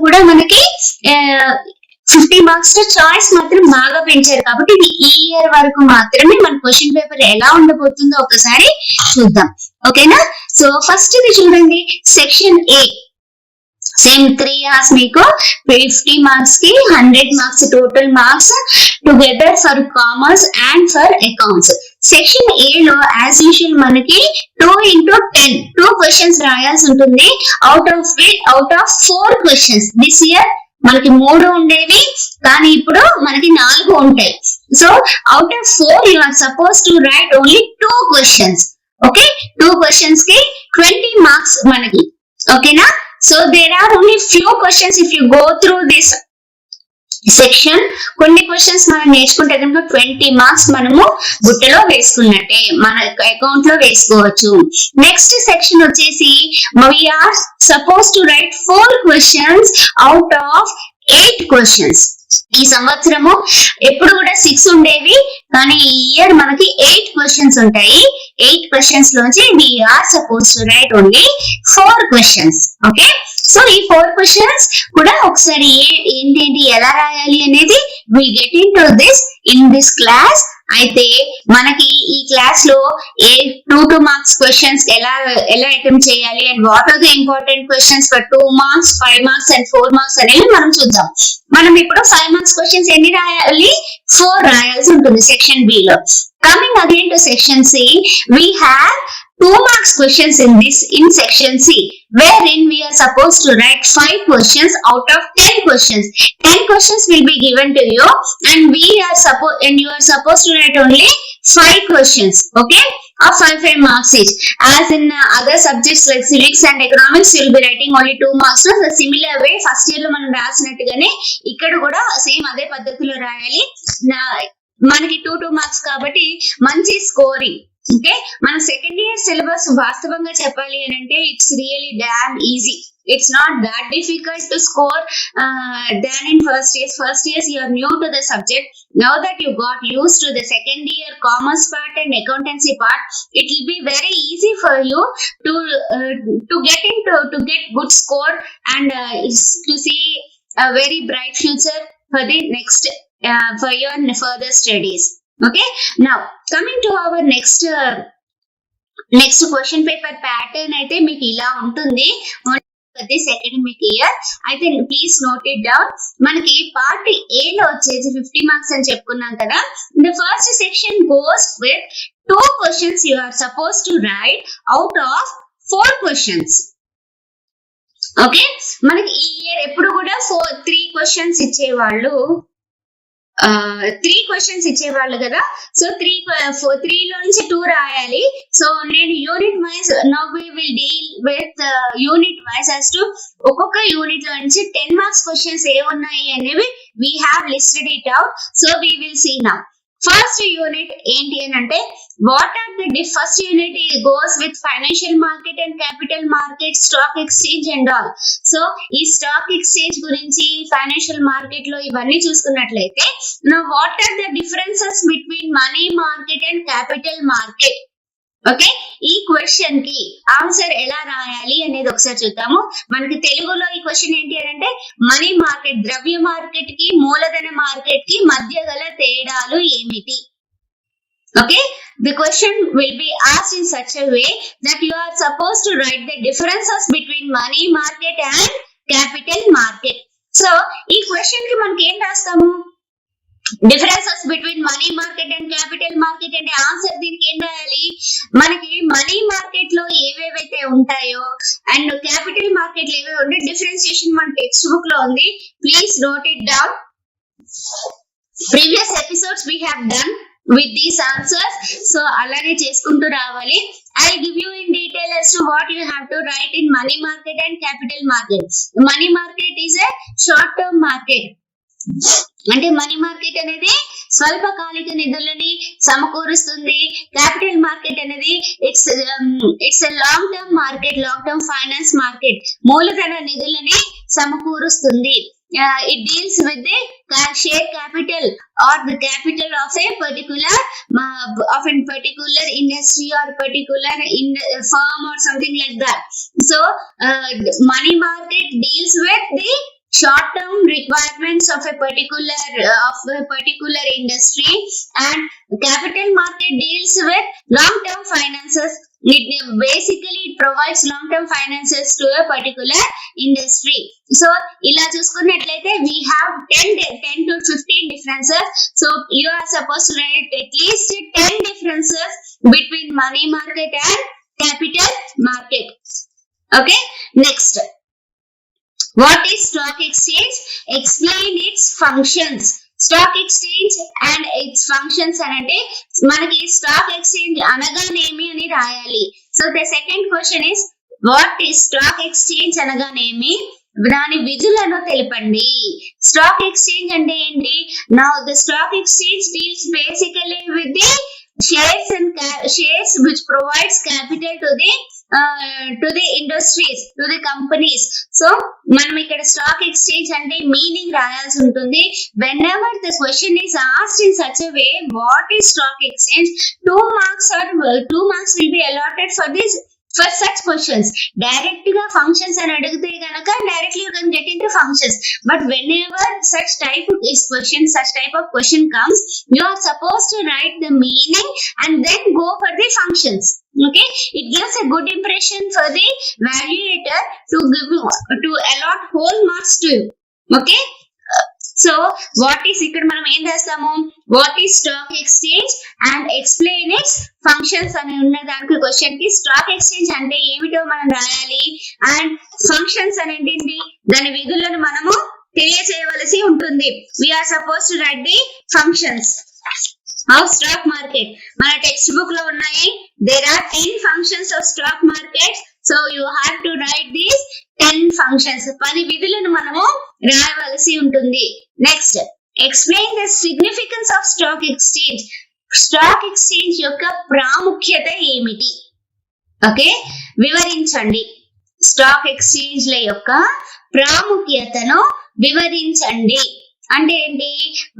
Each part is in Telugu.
కూడా మనకి 50 మార్క్స్ లో చాయిస్ మాత్రం బాగా పెంచారు కాబట్టి ఇది ఈ ఇయర్ వరకు మాత్రమే మన క్వశ్చన్ పేపర్ ఎలా ఉండబోతుందో ఒకసారి చూద్దాం. ఓకేనా? సో ఫస్ట్ ఇది చూడండి, సెక్షన్ ఏ సేమ్ 3 hours మీకు 50 మార్క్స్ కి 100 marks total marks together for commerce and for accounts. Section ఏ లో యాజ్ యూజువల్ మనకి 2 into 10 2 క్వశ్చన్స్ రాయాల్సి ఉంటుంది. Out of 4 questions this year మనకి 3 ఉండేవి కానీ ఇప్పుడు మనకి 4 ఉంటాయి. So out of 4 you are suppose to write only 2 questions. Okay, 2 questions కి 20 మార్క్స్ మనకి. ఓకేనా? So there are only few questions if you go through this section. కొన్ని క్వశ్చన్స్ మనం నేర్చుకుంటే కనుక 20 మార్క్స్ మనము బుట్టలో వేసుకున్నట్టే, మన అకౌంట్ లో వేసుకోవచ్చు. నెక్స్ట్ సెక్షన్ వచ్చేసి we are supposed to write 4 questions out of 8 questions. ఈ సంవత్సరము ఎప్పుడు కూడా 6 ఉండేవి కానీ ఈ ఇయర్ మనకి 8 క్వశ్చన్స్ ఉంటాయి. 8 క్వశ్చన్స్ లోంచి we are supposed to write only 4 questions. Okay, so ఈ 4 క్వశ్చన్స్ కూడా ఒకసారి ఏంటి ఎలా రాయాలి అనేది we get into this in this class. అయితే మనకి ఈ క్లాస్ లో ఏ 2 మార్క్స్ క్వశ్చన్స్ ఎలా అటెంప్ట్ చేయాలి and what are the important questions for 2 marks 5 marks and 4 marks అనేవి మనం చూద్దాం. మనం ఇప్పుడు 5 మార్క్స్ క్వశ్చన్స్ ఎన్ని రాయాలి? 4 రాయాల్సి ఉంటుంది సెక్షన్ బి లో. Coming again to section C, we have 2 marks questions in section C, wherein we are supposed to write 5 questions out of 10 questions. 10 questions will be given to you and you are supposed to write only 5 questions. Okay, of 5 marks each. As in other subjects like civics and economics, you will be writing only 2 marks. So the similar way first year lo manam రాసినట్టుగానే ఇక్కడ కూడా సేమ్ అదే పద్ధతిలో రాయాలి. మనకి 2 మార్క్స్ కాబట్టి మంచి స్కోరింగ్. ఓకే, మన సెకండ్ ఇయర్ సిలబస్ వాస్తవంగా చెప్పాలి అని అంటే it's really damn easy. It's not that difficult to score than in first years you are new to the subject. Now that you got used to the second year commerce part and accountancy part, it will be very easy for you to get good score and to see a very bright future for the next for your further studies. Okay, now coming to our next question paper pattern అయితే మీకు ఇలా ఉంటుంది this academic year. అయితే ప్లీజ్ నోట్ ఇట్ డౌన్. మనకి పార్ట్ ఏ లో వచ్చేసి 50 మార్క్స్ అని చెప్పుకున్నాం కదా. The first section goes with 2 questions you are supposed to write out of 4 questions. Okay, మనకి ఈ ఇయర్ ఎప్పుడు కూడా 3 క్వశ్చన్స్ ఇచ్చేవాళ్ళు, 3 క్వశ్చన్స్ ఇచ్చేవాళ్ళు కదా. సో 3 లో నుంచి 2 రాయాలి. సో నేను unit wise now we will deal with unit wise as to ఒక్కొక్క యూనిట్ లో నుంచి 10 మార్క్స్ క్వశ్చన్స్ ఏ ఉన్నాయి అనేవి we have listed it out. So we will see now. First unit ఏంటి అని అంటే what are the first unit goes with financial market and capital market, stock exchange and all. So ఈ స్టాక్ ఎక్స్చేంజ్ గురించి, ఫైనాన్షియల్ మార్కెట్ లో ఇవన్నీ చూసుకున్నట్లయితే what are the differences between money market and capital market. Okay, ఈ క్వశ్చన్ కి ఆన్సర్ ఎలా రాయాలి అనేది ఒకసారి చూద్దాము. మనకి తెలుగులో ఈ క్వశ్చన్ ఏంటి అని అంటే మనీ మార్కెట్, ద్రవ్య మార్కెట్ కి మూలధన మార్కెట్ కి మధ్య గల తేడాలు ఏమిటి. Okay, the question will be asked in such a way that you are supposed to write the differences between money market and capital market. So ఈ క్వశ్చన్ కి మనకి ఏం రాస్తాము? Differences between money market and capital market అంటే ఆన్సర్ దీనికి ఏం రాయాలి? మనకి మనీ మార్కెట్ లో ఏవేవైతే ఉంటాయో అండ్ క్యాపిటల్ మార్కెట్ లో ఏవేవి ఉంటాయి డిఫరెన్షియేషన్ మన టెక్స్ట్ బుక్ లో ఉంది. Please note it down. Previous episodes we have done with these answers. So alane cheskuntu ravali. I'll give you in detail as to what you have to write in money market and capital market. Money market is a short term market. అంటే మనీ మార్కెట్ అనేది స్వల్పకాలిక నిధులని సమకూరుస్తుంది. క్యాపిటల్ మార్కెట్ అనేది it's long term market, long term finance market, మూలధన నిధులని సమకూరుస్తుంది. It deals with the share capital or the capital of a particular industry or particular firm or something like that. So money market deals with the short-term requirements of a particular industry, and capital market deals with long-term finances. It provides long-term finances to a particular industry. So ila chusukunnatlaithe we have 10 to 15 differences. So you are supposed to write at least 10 differences between money market and capital market. Okay, next, what is stock exchange? Explain its functions. Stock exchange and its functions అంటే మనకి స్టాక్ ఎక్స్చేంజ్ అనగానేమి అని రాయాలి. So the second question is what is stock exchange అనగానేమి, దాని విధులను తెలపండి. స్టాక్ ఎక్స్చేంజ్ అంటే ఏంటి? Now the stock exchange deals basically with the shares which provides capital to the industries, to the companies. So మనం ఇక్కడ స్టాక్ ఎక్స్చేంజ్ అంటే మీనింగ్ రాయాల్సి ఉంటుంది. whenever the question is asked in such a way, what is stock exchange, 2 marks will be allotted for such questions. Direct ga functions and adigithe ganaka directly you can get into functions, but whenever such type of question comes, you are supposed to write the meaning and then go for the functions. Okay, it gives a good impression for the evaluator to allot whole marks to you. Okay, so what is ikkada manam em rastamu, what is stock exchange and explain its functions అని ఉన్న దానికి క్వశ్చన్ కి స్టాక్ ఎక్స్చేంజ్ అంటే ఏమిటో మనం రాయాలి, అండ్ ఫంక్షన్స్ అని ఏంటి దాని విధులను మనము తెలియజేయవలసి ఉంటుంది. we are supposed to write the functions of stock market. మన టెక్స్ట్ బుక్ లో ఉన్నాయి, there are 10 functions of stock market, so you have to write these 10 functions. 10 విధులను మనము రాయవలసి ఉంటుంది. Next, explain the significance of stock exchange. Stock exchange యొక్క ప్రాముఖ్యత ఏమిటి? ఓకే, వివరించండి. స్టాక్ ఎక్స్చేంజ్ల యొక్క ప్రాముఖ్యతను వివరించండి అంటే ఏంటి?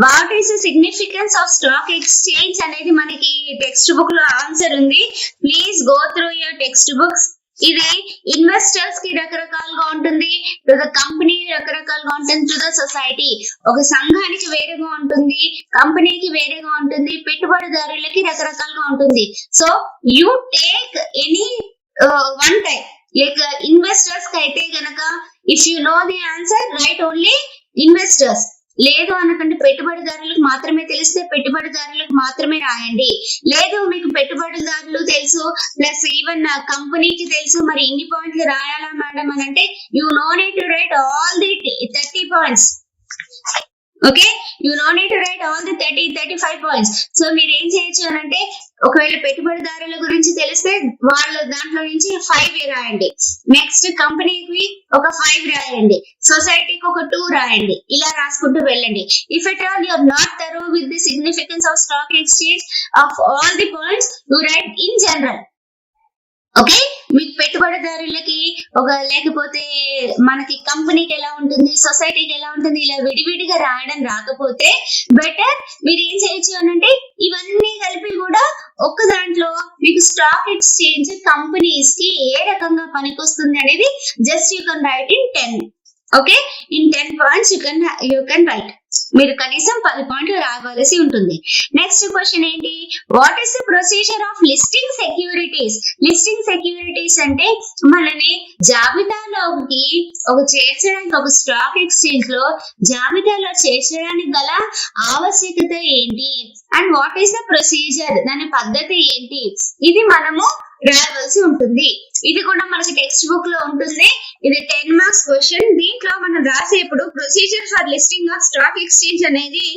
What is the significance of stock exchange అనేది మనకి టెక్స్ట్ బుక్ లో ఆన్సర్ ఉంది. Please go through your text books. ఇది ఇన్వెస్టర్స్ కి రకరకాలుగా ఉంటుంది, టు ద కంపెనీ రకరకాలుగా ఉంటుంది, టు ద సొసైటీ ఒక సంఘానికి వేరేగా ఉంటుంది, కంపెనీకి వేరేగా ఉంటుంది, పెట్టుబడిదారులకి రకరకాలుగా ఉంటుంది. So you take any one type. Like investors కి అయితే గనక if you know the answer right only investors. లేదు అనకంటే పెట్టుబడిదారులకు మాత్రమే తెలిస్తే పెట్టుబడిదారులకు మాత్రమే రాయండి. లేదు మీకు పెట్టుబడిదారులు తెలుసు ప్లస్ ఈవెన్ కంపెనీకి తెలుసు, మరి ఇన్ని పాయింట్లు రాయాలా మేడం అని అంటే you know need to right all the 30 points. Okay, you know need to right all the 35 points. So మీరు ఏం చేయొచ్చు అని అంటే ఒకవేళ పెట్టుబడిదారుల గురించి తెలిస్తే వాళ్ళ దాంట్లో నుంచి 5 రాయండి, నెక్స్ట్ కంపెనీకి ఒక 5 రాయండి, సొసైటీకి ఒక 2 రాయండి, ఇలా రాసుకుంటూ వెళ్ళండి. If at all you are not thorough with the significance of stock exchange of all the points, you write in general. Okay, మీకు పెట్టుబడిదారులకి ఒక లేకపోతే మనకి కంపెనీకి ఎలా ఉంటుంది, సొసైటీకి ఎలా ఉంటుంది, ఇలా విడివిడిగా రాయడం రాకపోతే బెటర్ మీరు ఏం చేయొచ్చు అనంటే ఇవన్నీ కలిపి కూడా ఒక్క దాంట్లో మీకు స్టాక్ ఎక్స్చేంజ్ కంపెనీస్ కి ఏ రకంగా పనికొస్తుంది అనేది just you can write in 10. Okay, in 10 points you can write. మీరు కనీసం 10 పాయింట్లు రావాల్సి ఉంటుంది. నెక్స్ట్ క్వశ్చన్ ఏంటి? What is the procedure of listing securities? Listing securities అంటే మనని జాబితాలోకి చేర్చడానికి, ఒక స్టాక్ ఎక్స్చేంజ్ లో జాబితాలో చేర్చడానికి గల ఆవశ్యకత ఏంటి, and what is the procedure, దాని పద్ధతి ఏంటి, ఇది మనము రాయవలసి ఉంటుంది. ఇది కూడా మనకి టెక్స్ట్ బుక్ లో ఉంటుంది. ఇది 10 మార్క్స్ క్వశ్చన్. దీంట్లో మనం రాసేప్పుడు procedure for listing of stock exchange అనేది,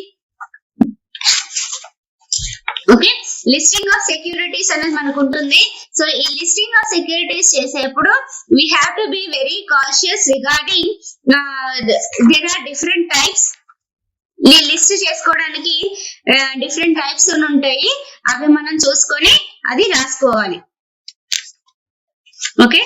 ఓకే, లిస్టింగ్ ఆఫ్ సెక్యూరిటీస్ అనేది మనకు ఉంటుంది. సో ఈ లిస్టింగ్ ఆఫ్ సెక్యూరిటీస్ చేసేప్పుడు we have to be very cautious regarding there are different types. ఈ లిస్ట్ చేసుకోవడానికి డిఫరెంట్ టైప్స్ ఉంటాయి, అవి మనం చూసుకొని అది రాసుకోవాలి. Okay,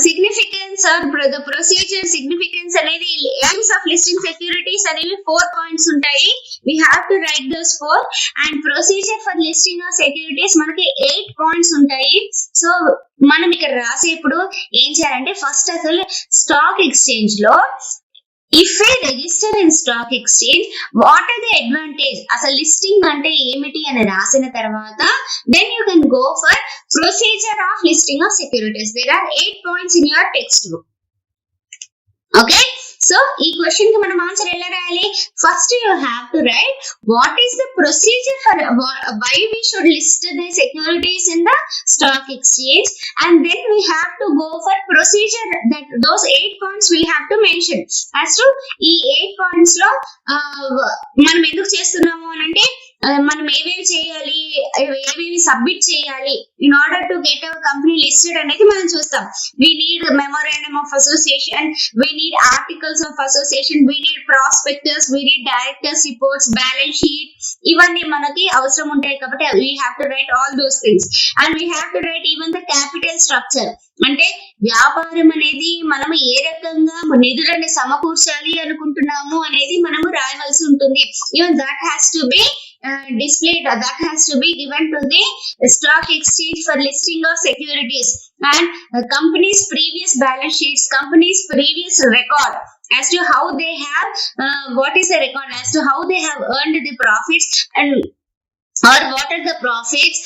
significance or the procedure significance అనేది aims of listing securities అనేవి 4 points ఉంటాయి. We have to write those 4 and procedure for listing of securities మనకి 8 points ఉంటాయి. సో మనం ఇక్కడ రాసేప్పుడు ఏం చేయాలంటే ఫస్ట్ అసలు స్టాక్ ఎక్స్చేంజ్ లో if we register in stock exchange, what are the advantage? అసలు లిస్టింగ్ అంటే ఏమిటి అని రాసిన తర్వాత then you can go for procedure of listing of securities. There are 8 points in your textbook. Okay, so ఈ క్వశ్చన్ కి మనం ఆన్సర్ ఎలా రాయాలి? First you have to write what is the procedure for why we should list the securities in the stock exchange and then we have to go for procedure that those 8 points we have to mention. As to ఈ 8 పాయింట్స్ లో మనం ఎందుకు చేస్తున్నాము అని అంటే మనం ఏవేవి చేయాలి, ఏవేవి సబ్మిట్ చేయాలి in order to get our company listed అనేది మనం చూస్తాం. We need memorandum of association, we need articles of association, we need prospectus, we need directors reports, balance sheet, ఇవన్నీ మనకి అవసరం ఉంటాయి కాబట్టి we have to right all those things and we have to right even the capital structure. అంటే వ్యాపారం అనేది మనం ఏ రకంగా నిధులను సమకూర్చాలి అనుకుంటున్నాము అనేది మనము రాయవలసి ఉంటుంది. Even that has to be displayed, that has to be given to the stock exchange for listing of securities and company's previous balance sheets, company's previous record as to how they have what is the record as to how they have earned the profits and or what are the profits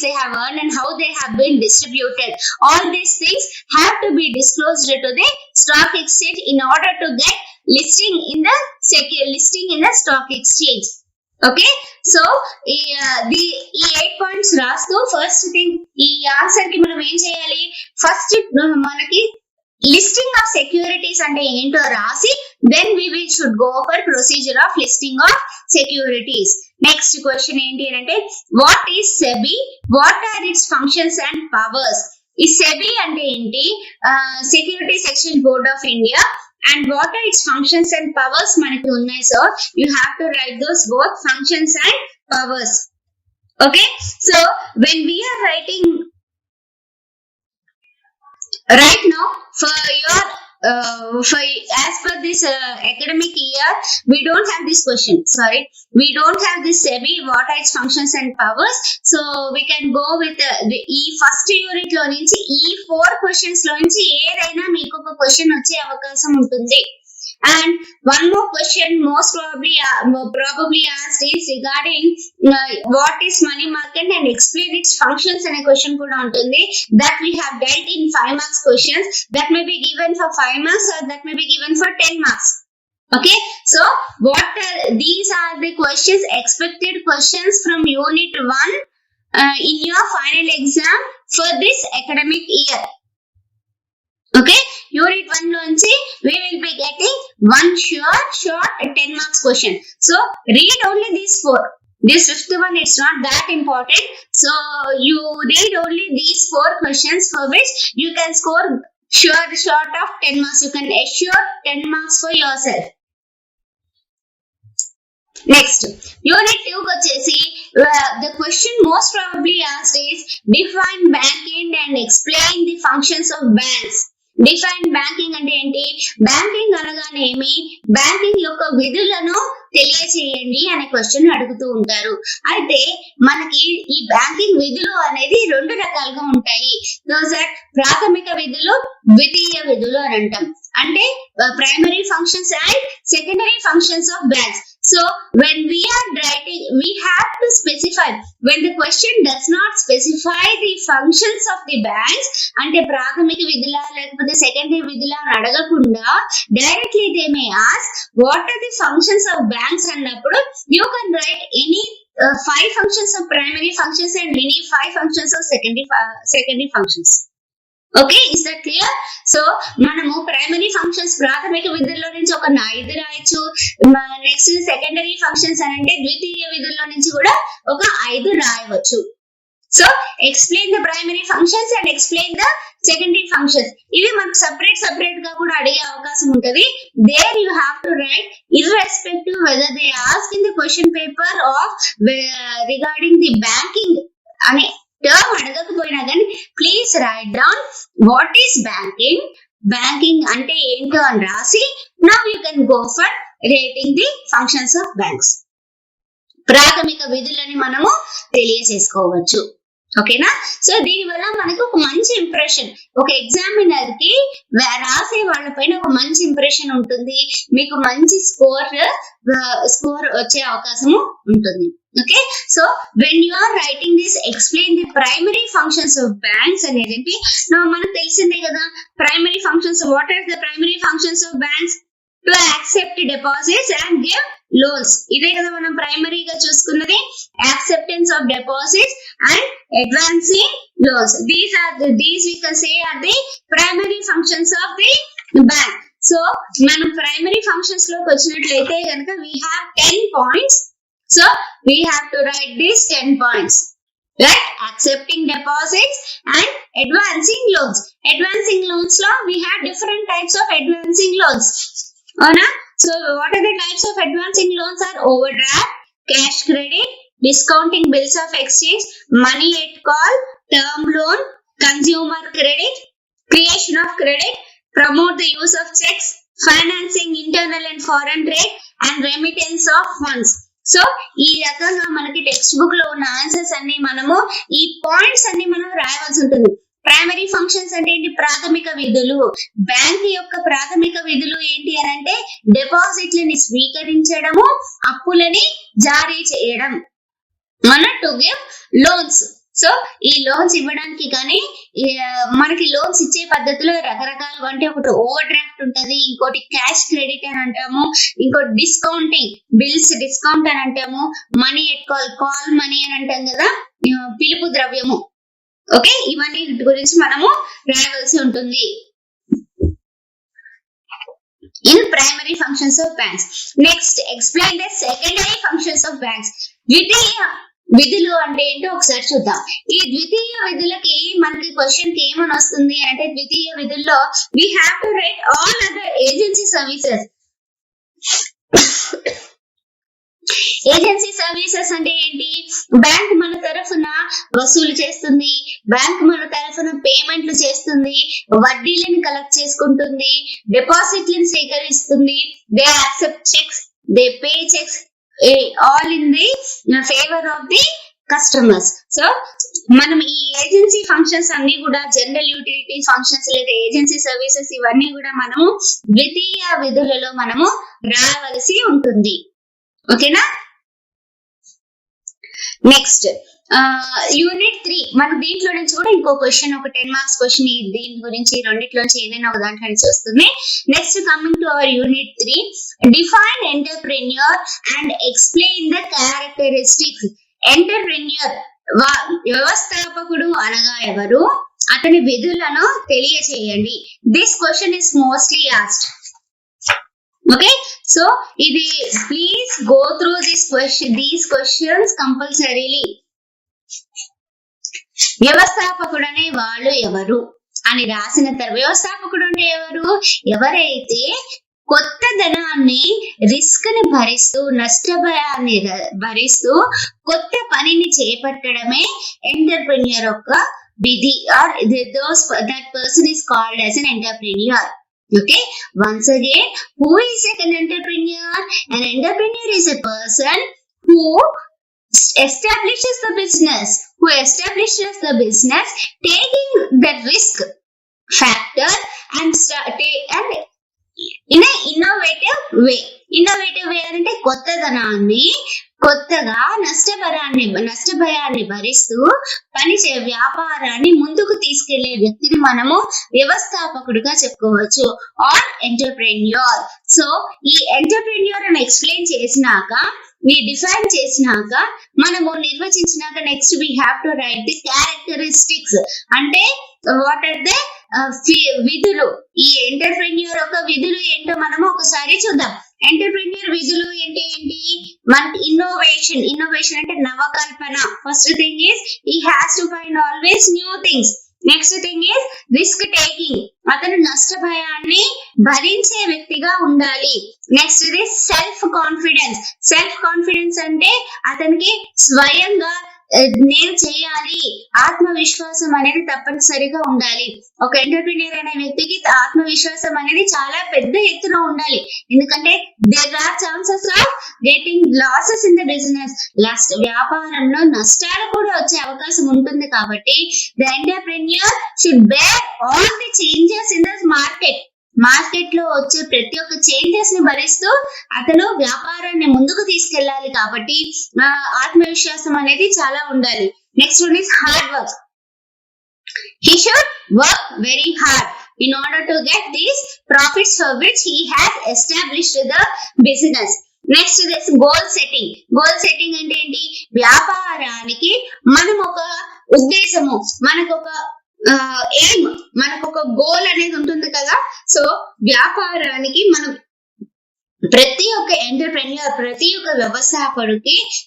they have earned and how they have been distributed. All these things have to be disclosed to the stock exchange in order to get listing in the stock exchange. Okay, so the 8 points rastu first thing ee answer ki manam em cheyali first manaki listing of securities ante ento rasi then we should go for procedure of listing of securities. Next question enti ante what is SEBI, what are its functions and powers? Is SEBI ante enti Securities Exchange Board of India and what are its functions and powers manaki unnai. So you have to write those both functions and powers. Okay, so when we are writing right now for your as per this academic year we don't have this question, sorry, we don't have this SEBI, what are its functions and powers. So we can go with the first unit lo nunchi 4 questions lo nunchi edaina meeku oka question vache avakasam untundi. And one more question most probably asked is regarding what is money market and explain its functions ane question kuda untundi that we have dealt in 5 marks questions that may be given for 5 marks or that may be given for 10 marks. Okay, so these are the questions, expected questions from unit 1 in your final exam for this academic year. Okay, unit 1 lonchi we will be getting one short 10 marks question. So read only these 4. This 5th one it's not that important, so you read only these 4 questions for which you can score short of 10 marks. You can assure 10 marks for yourself. Next, unit 2 వచ్చేసి the question most probably asked is define banking and explain the functions of banks. Define banking అంటే ఏంటి, బ్యాంకింగ్ అనగానేమి, బ్యాంకింగ్ యొక్క విధులను తెలియచేయండి అనే క్వశ్చన్ అడుగుతూ ఉంటారు. అయితే మనకి ఈ బ్యాంకింగ్ విధులు అనేది 2 రకాలుగా ఉంటాయి. దోస్ ఆర్ ప్రాథమిక విధులు, ద్వితీయ విధులు అని అంటాం. అంటే primary functions and secondary functions of banks. So when we are writing, we have to specify. When the question does not specify the functions of the banks, ante ప్రాథమిక విధులా లేకపోతే సెకండరీ విధులా అని అడగకుండా directly they may ask what are the functions of banks అన్నప్పుడు you can write any 5 functions of primary functions and any 5 functions of secondary functions. Okay, is that clear? So మనము ప్రైమరీ ఫంక్షన్స్ ప్రాథమిక విధుల్లో నుంచి ఒక 5 రాయొచ్చు. నెక్స్ట్ సెకండరీ ఫంక్షన్స్ అని అంటే ద్వితీయ విధుల్లో నుంచి కూడా ఒక 5 రాయవచ్చు. So explain the primary functions and explain the secondary functions. ఇవి మనకు సెపరేట్ గా కూడా అడిగే అవకాశం ఉంటది. There you have to write irrespective whether they ask in the question paper or regarding the banking అనే టర్మ్ అడగకపోయినా కానీ please right down what is banking, banking అంటే ఏంటో అని రాసి now you can go for rating the functions of banks. ప్రాథమిక విధులని మనము తెలియజేసుకోవచ్చు. ఓకేనా? సో దీని వల్ల మనకు ఒక మంచి ఇంప్రెషన్, ఒక ఎగ్జామినర్ కి రాసే వాళ్ళ పైన ఒక మంచి ఇంప్రెషన్ ఉంటుంది, మీకు మంచి స్కోర్ వచ్చే అవకాశము ఉంటుంది. Okay, so when you are writing this explain the primary functions of banks అనేది మనకు తెలిసిందే కదా. Primary functions, what are the primary functions of banks? To accept deposits and give loans. ఇదే కదా మనం ప్రైమరీగా చూసుకున్నది, acceptance of deposits and advancing loans. These we can say are the primary functions of the bank. So మనం ప్రైమరీ ఫంక్షన్స్ లోకి వచ్చినట్లయితే కనుక we have 10 points. So we have to write these 10 points. Right? Accepting deposits and advancing loans. Advancing loans lo we have different types of advancing loans. So what are the types of advancing loans? Are overdraft, cash credit, discounting bills of exchange, money at call, term loan, consumer credit, creation of credit, promote the use of checks, financing internal and foreign trade, and remittance of funds. So ఈ రకంగా మనకి టెక్స్ట్ బుక్ లో ఉన్న ఆన్సర్స్ అన్ని మనము ఈ పాయింట్స్ అన్ని మనం రాయవలసి ఉంటుంది. ప్రైమరీ ఫంక్షన్స్ అంటే ఏంటి? ప్రాథమిక విధులు. బ్యాంక్ యొక్క ప్రాథమిక విధులు ఏంటి అని అంటే డిపాజిట్లని స్వీకరించడము, అప్పులని జారీ చేయడం. To give loans. సో ఈ లోన్స్ ఇవ్వడానికి కానీ మనకి లోన్స్ ఇచ్చే పద్ధతిలో రకరకాలుగా, అంటే ఒకటి ఓవర్ డ్రాఫ్ట్ ఉంటది, ఇంకోటి క్యాష్ క్రెడిట్ అని అంటాము, ఇంకోటి డిస్కౌంటింగ్ బిల్స్ డిస్కౌంట్ అని అంటాము, మనీ ఎట్ కాల్ మనీ అని అంటాం కదా, పిలుపు ద్రవ్యము. ఓకే, ఇవన్నీ గురించి మనము రాయవలసి ఉంటుంది in primary functions of banks. Next explain the secondary functions of banks. ద్వితీయ విధులు అంటే ఏంటో ఒకసారి చూద్దాం. ఈ ద్వితీయ విధులకి మనకి క్వశ్చన్ కి ఏమని వస్తుంది అంటే, ద్వితీయ విధుల్లో we have to write all other agency services. Agency services అంటే ఏంటి? బ్యాంక్ మన తరఫున వసూలు చేస్తుంది, బ్యాంక్ మన తరఫున పేమెంట్లు చేస్తుంది, వడ్డీలను కలెక్ట్ చేసుకుంటుంది, డిపాజిట్లను సేకరిస్తుంది, they accept checks, they pay checks, all in the favour of the customers. So మనం ఈ ఏజెన్సీ ఫంక్షన్స్ అన్ని కూడా, జనరల్ యూటిలిటీ ఫంక్షన్స్ లేదా ఏజెన్సీ సర్వీసెస్, ఇవన్నీ కూడా మనము ద్వితీయ విధులలో మనము రావలసి ఉంటుంది. ఓకేనా? Next unit 3. మన దీంట్లో నుంచి కూడా ఇంకో క్వశ్చన్, ఒక 10 మార్క్స్ క్వశ్చన్ దీని గురించి రెండిట్లోంచి ఏదైనా ఒక దాంట్లో నుంచి వస్తుంది. Next coming to our unit 3, define entrepreneur and explain the characteristics. Entrepreneur వ్యవస్థాపకుడు అనగా ఎవరు, అతని విధులను తెలియచేయండి. This question is mostly asked. Okay, so ఇది please go through these questions compulsorily. వ్యవస్థాపకుడు అనే వాళ్ళు ఎవరు అని రాసిన తర్వాత, వ్యవస్థాపకుడు అంటే ఎవరు? ఎవరైతే కొత్త ధనాన్ని, రిస్క్ ని భరిస్తూ, నష్టభయాన్ని భరిస్తూ కొత్త పనిని చేపట్టడమే ఎంటర్ప్రెన్యూర్ యొక్క విధి. Or that person is called as an entrepreneur. Okay, once again, who is an entrepreneur? An entrepreneur is a person who establishes the business, taking the risk factor and in an innovative way. Innovative way అంటే కొత్తదనాన్ని, కొత్తగా నష్టభయాన్ని భరిస్తూ పనిచే వ్యాపారాన్ని ముందుకు తీసుకెళ్లే వ్యక్తిని మనము వ్యవస్థాపకుడిగా చెప్పుకోవచ్చు, ఆర్ ఎంటర్ప్రెన్యూర్. సో ఈ ఎంటర్ప్రెన్యూర్ అని ఎక్స్ప్లెయిన్ చేసినాక, డిఫైన్ చేసినాక, మనము నిర్వచించినాక, next we have to write the characteristics. అంటే వాట్ ఆర్ ద విధులు. ఈ ఎంటర్ప్రెన్యూర్ యొక్క విధులు ఏంటో మనము ఒకసారి చూద్దాం. ఎంటర్ప్రెన్యూర్ విధులు ఏంటి? మనకి ఇన్నోవేషన్ అంటే నవకల్పన. First thing is he has to find always new things. Next thing is risk taking. అతను నష్టభయాన్ని భరించే వ్యక్తిగా ఉండాలి. నెక్స్ట్ ఇది సెల్ఫ్ కాన్ఫిడెన్స్. సెల్ఫ్ కాన్ఫిడెన్స్ అంటే అతనికి స్వయంగా నేను చేయాలి, ఆత్మవిశ్వాసం అనేది తప్పనిసరిగా ఉండాలి. ఒక ఎంటర్ప్రినియర్ అనే వ్యక్తికి ఆత్మవిశ్వాసం అనేది చాలా పెద్ద ఎత్తున ఉండాలి. ఎందుకంటే there are chances of getting losses in the business. వ్యాపారంలో నష్టాలు కూడా వచ్చే అవకాశం ఉంటుంది. కాబట్టి the entrepreneur should bear all the changes in the market లో వచ్చే ప్రతి ఒక్క చేంజెస్ ని భరిస్తూ అతను వ్యాపారాన్ని ముందుకు తీసుకెళ్లాలి. కాబట్టి ఆత్మవిశ్వాసం అనేది చాలా ఉండాలి. Next one is hard work. He should work very hard in order to get these profits for which he has established the business. Next this goal setting. Goal setting అంటే ఏంటి? వ్యాపారానికి మనం ఒక ఉద్దేశము, మనకు ఒక ఎయిమ్, మనకు ఒక గోల్ అనేది ఉంటుంది కదా. సో వ్యాపారానికి మనం ప్రతి ఒక్క ఎంటర్ప్రెన్యూర్, ప్రతి ఒక్క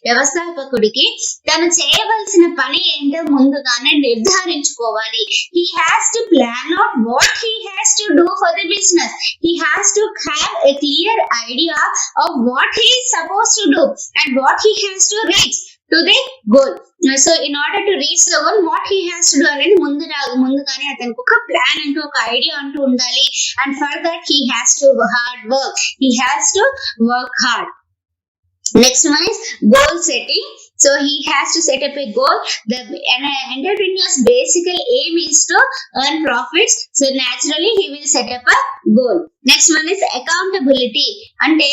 వ్యవస్థాపకుడికి తను చేయవలసిన పని ఏంటో ముందుగానే నిర్ధారించుకోవాలి. He has to plan out what he has to do for the business. He has to have a clear idea of what he is suppose to do and what he has to reach to the goal. So in order to reach the goal what he has to do అనేది ముందుగానే అతనికి ఒక ప్లాన్ అంటూ, ఒక ఐడియా అంటూ ఉండాలి. And for that he has to hard work. He has to work hard. Next one is goal setting. So he has to set up a goal. An entrepreneur's basic aim is to earn profits. So naturally he will set up a goal. Next one is accountability. అంటే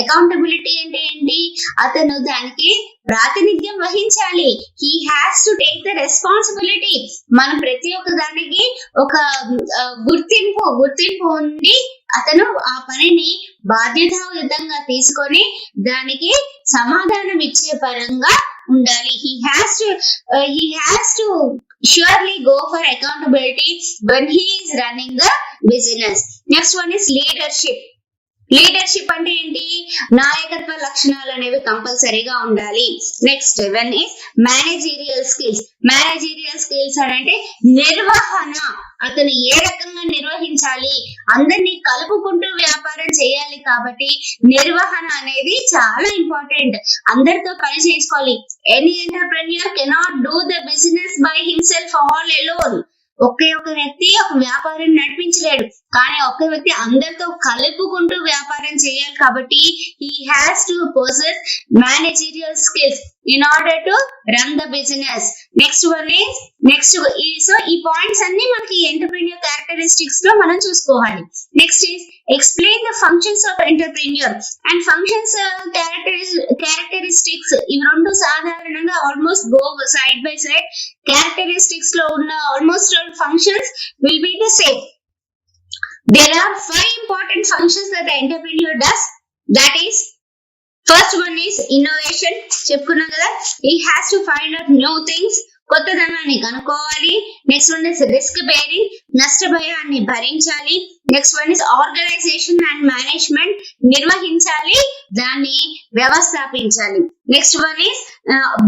అకౌంటబిలిటీ అంటే ఏంటి? అతను దానికి ప్రాతినిధ్యం వహించాలి. He has to take the responsibility. మనం ప్రతి ఒక్క దానికి ఒక గుర్తింపు ఉండి అతను ఆ పనిని బాధ్యతాయుతంగా తీసుకొని దానికి సమాధానం ఇచ్చే పరంగా ఉండాలి. He has to surely go for accountability when he is running the business. Next one is leadership. Leadership అంటే ఏంటి? నాయకత్వ లక్షణాలు అనేవి కంపల్సరీగా ఉండాలి. Next one is managerial skills. Managerial skills అంటే నిర్వహణ. అతను ఏ రకంగా నిర్వహించాలి? అందరినీ కలుపుకుంటూ వ్యాపారం చేయాలి. కాబట్టి నిర్వహణ అనేది చాలా ఇంపార్టెంట్. అందరితో పని చేసుకోవాలి. Any entrepreneur cannot do the business by himself all alone. ఒకే ఒక వ్యక్తి ఒక వ్యాపారం నడిపించలేడు, కానీ ఒక్క వ్యక్తి అందరితో కలుపుకుంటూ వ్యాపారం చేయాలి. కాబట్టి he has to possess managerial skills in order to run the business. Next one is so ఈ పాయింట్స్ అన్ని మనకి ఎంటర్ప్రెన్యూర్ క్యారెక్టరిస్టిక్స్ లో మనం చూసుకోవాలి. Next is explain the functions of entrepreneur and functions characteristics. ఇవి రెండు సాధారణంగా almost go side by side. Characteristics లో ఉన్న almost all functions will be the same. There are 5 important functions that the entrepreneur does. That is, first one is innovation. చెప్పుకున్నాం కదా, he has to find out new things. కొత్తదనాన్ని కనుక్కోవాలి. Next one is risk bearing. నష్ట భయాన్ని భరించాలి. Next one is organisation and management. నిర్వహించాలి, దాన్ని వ్యవస్థాపించాలి. Next one is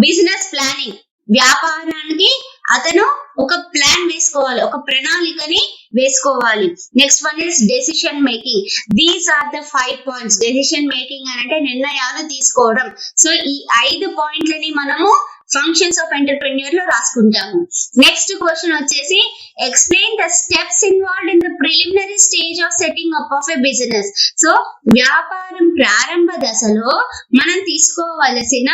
business planning. వ్యాపారానికి అతను ఒక ప్లాన్ వేసుకోవాలి, ఒక ప్రణాళికని వేసుకోవాలి. Next one is decision making. These are the 5 points. Decision making అంటే నిర్ణయాలు తీసుకోవడం. సో ఈ 5 పాయింట్లని మనము ఫంక్షన్స్ ఆఫ్ ఎంటర్ప్రెన్యూర్ లో రాసుకుంటాము. నెక్స్ట్ క్వశ్చన్ వచ్చేసి explain the steps involved in the preliminary stage of setting up of a business. So వ్యాపారం ప్రారంభ దశలో మనం తీసుకోవలసిన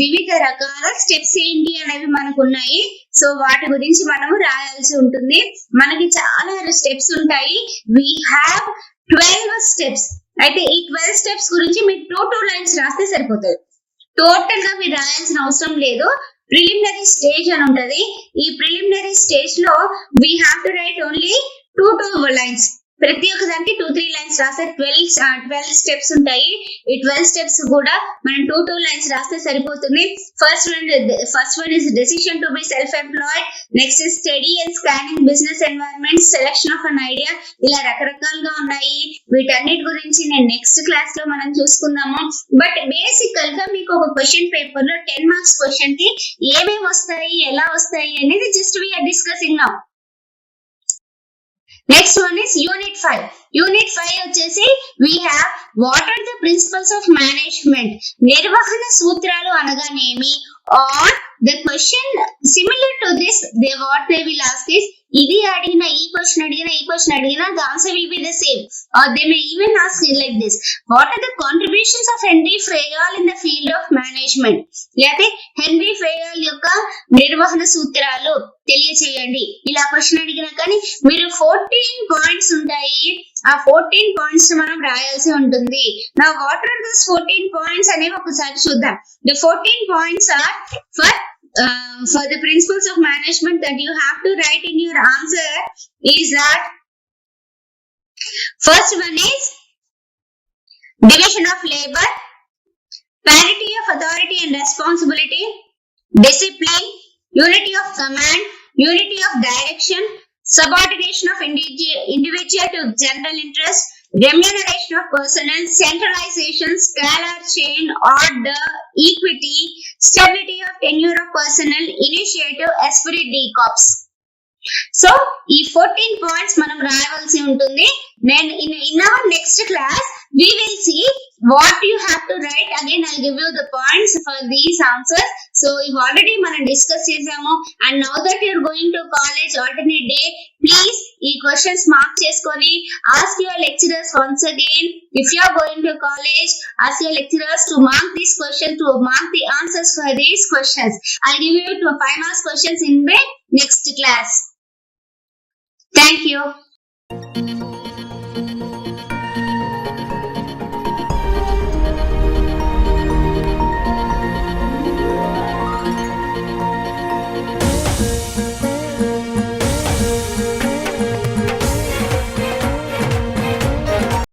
వివిధ రకాల స్టెప్స్ ఏంటి అనేవి మనకు ఉన్నాయి. సో వాటి గురించి మనము రాయాల్సి ఉంటుంది. మనకి చాలా స్టెప్స్ ఉంటాయి. We have 12 steps. అయితే ఈ 12 స్టెప్స్ గురించి మీరు 2 లైన్స్ రాస్తే సరిపోతుంది. టోటల్ గా మీరు రాయాల్సిన అవసరం లేదు. ప్రిలిమినరీ స్టేజ్ అని ఉంటది. ఈ ప్రిలిమినరీ స్టేజ్ లో we have to write only 2 lines. ప్రతి ఒక్క దానికి 2-3 లైన్స్ రాస్తే 12 స్టెప్స్ ఉంటాయి. ఈ 12 స్టెప్స్ కూడా మనం 2 లైన్స్ రాస్తే సరిపోతుంది. First one is decision to be self employed. Next is study and scanning business environment, selection of an idea. ఇలా రకరకాలుగా ఉన్నాయి. వీటన్నిటి గురించి నేను నెక్స్ట్ క్లాస్ లో మనం చూసుకుందాము. బట్ బేసికల్ గా మీకు ఒక క్వశ్చన్ పేపర్ లో 10 మార్క్స్ క్వశ్చన్ కి ఏమేమి వస్తాయి, ఎలా వస్తాయి అనేది just we are discussing now. Next one is Unit 5. Unit 5 వచ్చేసి we have what are the principles of management? నిర్వహణ సూత్రాలు అనగానేమి? Or the question similar to this, what they will ask is ఇది అడిగిన ఈ క్వశ్చన్ అడిగిన the answer will be the same. Or they may even ask it like this. What are the contributions of Henry Fayol in the field of management? లేకపోతే హెన్రీ ఫేయల్ యొక్క నిర్వహణ సూత్రాలు తెలియచేయండి. ఇలా క్వశ్చన్ అడిగినా కానీ మీరు 14 పాయింట్స్ ఉంటాయి. ఆ 14 పాయింట్స్ మనం రాయాల్సి ఉంటుంది. నా వాట్ ఆర్ దోస్ 14 పాయింట్స్ అనేవి ఒకసారి చూద్దాం. The 14 points are for the principles of management that you have to write in your answer is that first one is division of labor, parity of authority and responsibility, discipline, unity of command, unity of direction, subordination of individual to general interest, remuneration of personnel, centralization, scalar chain, order, equity, stability of tenure of personnel, initiative, esprit de corps. So ఈ 14 పాయింట్స్ మనం రాయవలసి ఉంటుంది. నేను in our next class we will see what you have to write. Again I'll give you the points for these answers. So if already మనం డిస్కస్ చేసాము, and now that you're going to college alternate day, please ఈ questions mark చేసుకొని ask your lecturers once again. If you are going to college, ask your lecturers to mark this question, to mark the answers for these questions. I'll give you 5 marks questions in the next class. Thank you.